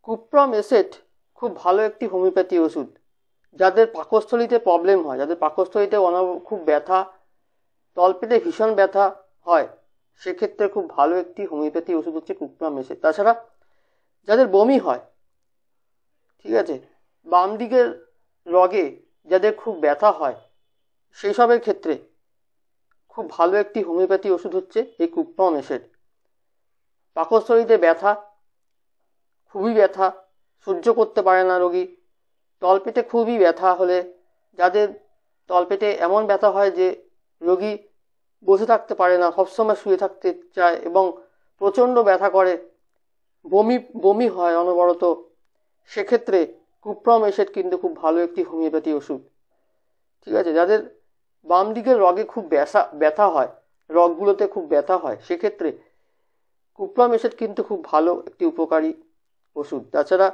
কুপ্রমেসেট খুব ভালো একটি হোমিওপ্যাথি ওষুধ। যাদের পাকস্থলীতে প্রবলেম হয়, যাদের পাকস্থলীতে খুব ব্যথা, তলপেটে ভীষণ ব্যথা হয়, সেক্ষেত্রে খুব ভালো একটি হোমিওপ্যাথি ওষুধ হচ্ছে কুপ্রমেসেট। তাছাড়া যাদের বমি হয়, ঠিক আছে, বাম দিকের রগে যাদের খুব ব্যথা হয়, সেই সবের ক্ষেত্রে খুব ভালো একটি হোমিওপ্যাথি ওষুধ হচ্ছে এই কুপ্রমেসেট। পাকস্থলীতে ব্যথা, খুবই ব্যথা, সহ্য করতে পারে না রোগী, তলপেটে খুবই ব্যথা হলে, যাদের তলপেটে এমন ব্যথা হয় যে রোগী বসে থাকতে পারে না, সবসময় শুয়ে থাকতে চায় এবং প্রচণ্ড ব্যথা করে, বমি বমি হয় অনবরত, সেক্ষেত্রে কুপ্রমেসেট কিন্তু খুব ভালো একটি হোমিওপ্যাথি ওষুধ। ঠিক আছে, যাদের বাম দিকের রগে খুব ব্যথা হয়, রগগুলোতে খুব ব্যথা হয়, সেক্ষেত্রে কুপ্রমেসেট কিন্তু খুব ভালো একটি উপকারী ওষুধ। তাছাড়া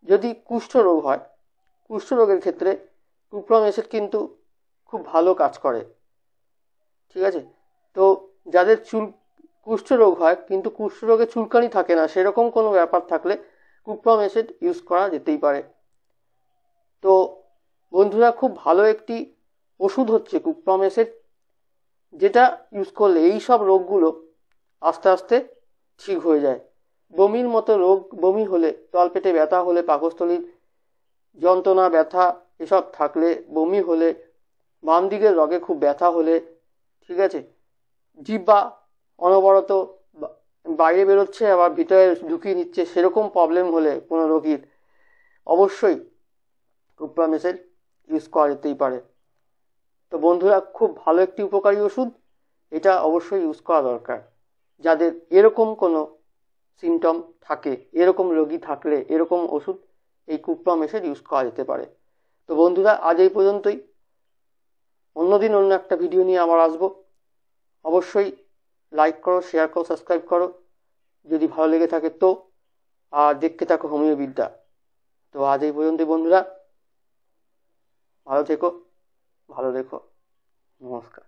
যদি কুষ্ঠরোগ হয়, কুষ্ঠরোগের ক্ষেত্রে কুপ্রমেসেট কিন্তু খুব ভালো কাজ করে। ঠিক আছে, তো যাদের কুষ্ঠরোগ হয় কিন্তু কুষ্ঠরোগে চুলকানি থাকে না, সেরকম কোনো ব্যাপার থাকলে কুপ্রমেসেট ইউজ করা যেতেই পারে। তো বন্ধুরা, খুব ভালো একটি ওষুধ হচ্ছে কুপ্রমেসেট, যেটা ইউজ করলে এই সব রোগগুলো আস্তে আস্তে ঠিক হয়ে যায়। বমির মতো রোগ, বমি হলে, তলপেটে ব্যথা হলে, পাকস্থলীর যন্ত্রণা ব্যথা এসব থাকলে, বমি হলে, বাম দিকের রগে খুব ব্যথা হলে, ঠিক আছে, জিহ্বা অনবরত বাইরে বেরোচ্ছে আবার ভিতরে ঢুকিয়ে নিচ্ছে, সেরকম প্রবলেম হলে কোনো রোগীর অবশ্যই কুপ্রমেসেট ইউজ করা যেতেই পারে। তো বন্ধুরা, খুব ভালো একটি উপকারী ওষুধ, এটা অবশ্যই ইউজ করা দরকার। যাদের এরকম কোনো সিমটম থাকে, এরকম রোগী থাকলে এরকম ওষুধ এই কুপ্রমেসেট ইউজ করা যেতে পারে। তো বন্ধুরা, আজ এই পর্যন্তই। অন্যদিন অন্য একটা ভিডিও নিয়ে আবার আসবো। অবশ্যই লাইক করো, শেয়ার করো, সাবস্ক্রাইব করো যদি ভালো লেগে থাকে তো, আর দেখতে থাকো হোমিও বিদ্যা। তো আজ এই পর্যন্তই বন্ধুরা, ভালো থেকো, ভালো রেখো, নমস্কার।